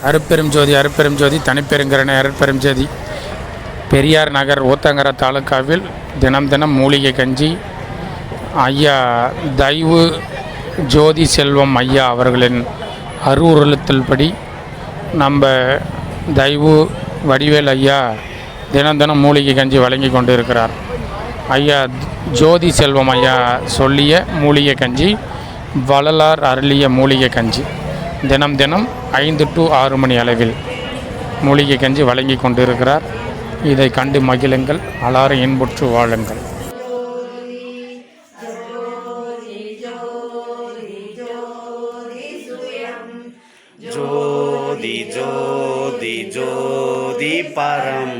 அருட்பெரும் ஜோதி தனிப்பெருங்கருணை அருட்பெரும் ஜோதி பெரியார் நகர் ஊத்தங்கர தாலுக்காவில் தினம் மூலிகை கஞ்சி ஐயா தயவு ஜோதி செல்வம் ஐயா அவர்களின் அறிவுறுத்தல் படி நம்ம தயவு வடிவேல் ஐயா தினம் மூலிகை கஞ்சி வழங்கி கொண்டு இருக்கிறார். ஐயா ஜோதி செல்வம் ஐயா சொல்லிய மூலிகை கஞ்சி வள்ளலார் அருளிய மூலிகை கஞ்சி தினம் 5 to 6 மணி அளவில் மூலிகை கஞ்சி வழங்கி கொண்டிருக்கிறார். இதை கண்டு மகிழுங்கள், அலாறு இன்புற்று வாழுங்கள். ஜோதி ஜோதி ஜோதி பரம்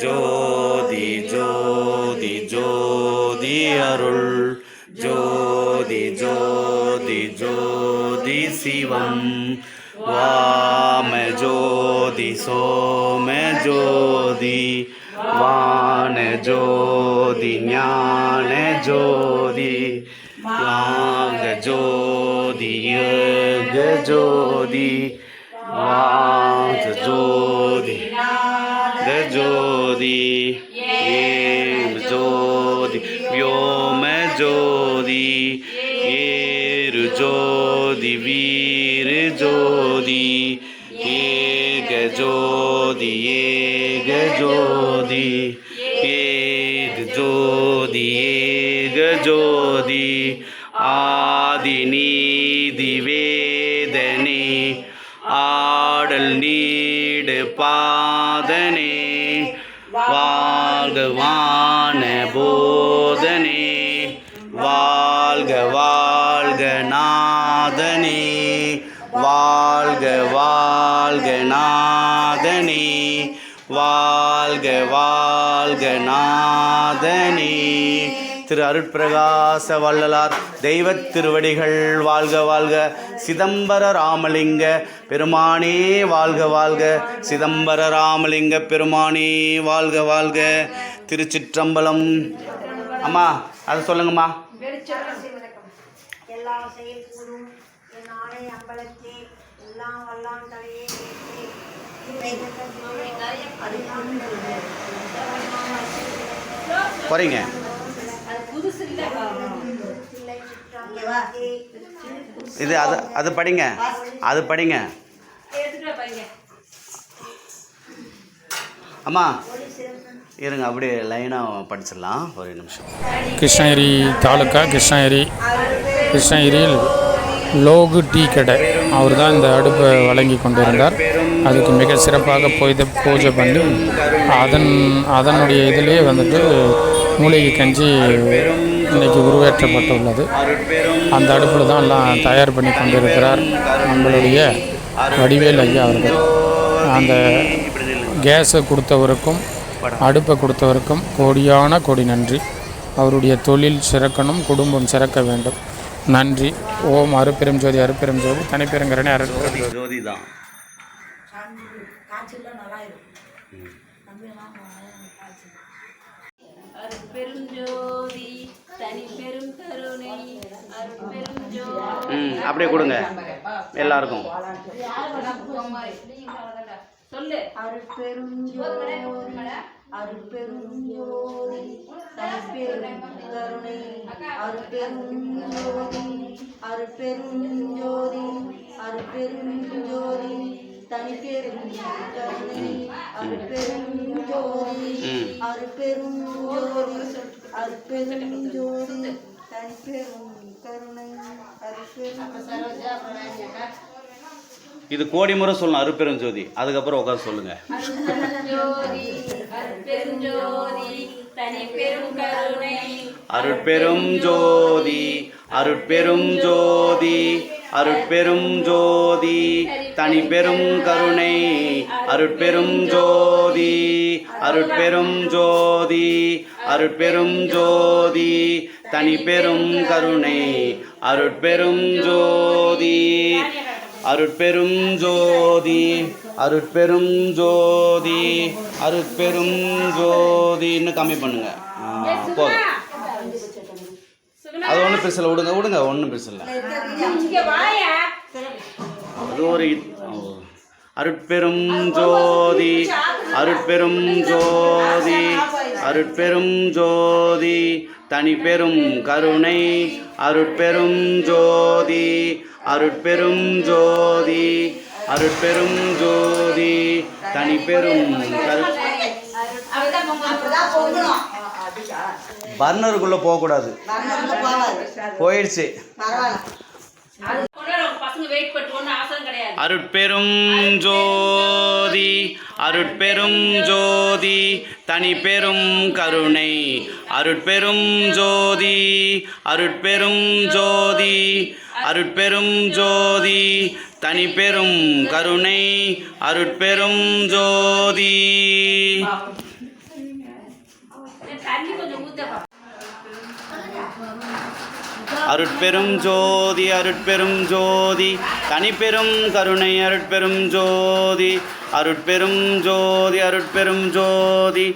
ஜோதி ஜோதி ஜோதி அருள் ஜோதி ஜோதி ஜோதி சிவம் வாம ஜோதி சோம ஜோதி வான ஜோதி ஞான ஜோதி யாக ஜோதி யோக ஜோதி வாத ஜோதி ஜோதி ஏம் ஜோதி व्योम ஜோதி ஏரு ஜோதி வீர ஜோதி ஏக ஜோதி ஏக ஜோதி ஏக ஜோதி ஏக ஜோதி ஆதி நீதி வேதனே ஆடல் நீடு பாதனே வாழ்க வான போதனே வாழ்க வாழ்க நாதனே வாழ்க வாழ்க நாதனே வாழ்க வாழ்க நாதனே. திரு அருட்பிரகாச வள்ளலார் தெய்வத் திருவடிகள் வாழ்க வாழ்க. சிதம்பர ராமலிங்க பெருமானே வாழ்க வாழ்க. சிதம்பர ராமலிங்க பெருமானே வாழ்க வாழ்க. திருச்சிற்றம்பலம். அம்மா அதை சொல்லுங்கம்மா. குறைங்க. இது அது படிங்க, அது படிங்க அம்மா. இருங்க, அப்படியே லைனாக படிச்சிடலாம். ஒரு நிமிஷம். கிருஷ்ணகிரி தாலுக்கா கிருஷ்ணகிரியில் லோகு டீ கடை அவர் தான் இந்த அடுப்பை வழங்கி கொண்டிருந்தார். அதுக்கு மிக சிறப்பாக பூஜை பண்ணி அதனுடைய இதிலே வந்துட்டு மூலிகை கஞ்சி இன்றைக்கி உருவேற்றப்பட்டுள்ளது. அந்த அடுப்பில் தான் எல்லாம் தயார் பண்ணி கொண்டிருக்கிறார் நம்மளுடைய வடிவேல் ஐயா அவர்கள். அந்த கேஸை கொடுத்தவருக்கும் அடுப்பை கொடுத்தவருக்கும் கோடியான கோடி நன்றி. அவருடைய தொழில் சிறக்கணும், குடும்பம் சிறக்க வேண்டும். நன்றி. ஓம் அருட்பெரும் ஜோதி தனிப்பெருங்கருணை அருட்பெரும் ஜோதி தான். அப்படியே கொடுங்க எல்லாருக்கும். சொல்லு. அருட்பெரும் ஜோதி அருட்பெரும் ஜோதி தனிப்பெரும் கருணை அருட்பெரும் ஜோதி அருட்பெரும் ஜோதி அருட்பெரும் ஜோதி தனிப்பெரும் கருணை அருட்பெரும் ஜோதி அருட்பெரும் ஜோதி அருட்பெரும் ஜோதி தனிப்பெரும் கருணை அருட்பெரும். இது கோடி முறை சொல்லணும் அருட்பெரும் ஜோதி. அதுக்கப்புறம் உட்காந்து சொல்லுங்க. அருட்பெரும் ஜோதி அருட்பெரும் ஜோதி அருட்பெரும் ஜோதி தனிப்பெரும் கருணை அருட்பெரும் ஜோதி அருட்பெரும் ஜோதி அருட்பெரும் ஜோதி தனிப்பெரும் கருணை அருட்பெரும் ஜோதி அருட்பெரும் ஜோதி அருட்பெரும் ஜோதி அருட்பெரும் ஜோதின்னு கம்மி பண்ணுங்க. போதும். அது ஒன்றும் பெருசில்லை, ஒன்றும் பெருசில்லை. அது ஒரு அருட்பெரும் ஜோதி அருட்பெரும் ஜோதி அருட்பெரும் ஜோதி தனிப்பெரும் கருணை அருட்பெரும் ஜோதி அருட்பெரும் ஜோதி அருட்பெரும் ஜோதி தனிப்பெரும் பர்னருக்குள்ளே போகக்கூடாது, போயிடுச்சு. அருட்பெரும் ஜோதி அருட்பெரும் ஜோதி தனிப்பெரும் கருணை அருட்பெரும் ஜோதி அருட்பெரும் ஜோதி அருட்பெரும் ஜோதி தனிப்பெரும் கருணை அருட்பெரும் ஜோதி. அருட்பெரும் ஜோதி அருட்பெரும் ஜோதி தனிப்பெரும் கருணை அருட்பெரும் ஜோதி அருட்பெரும் ஜோதி அருட்பெரும் ஜோதி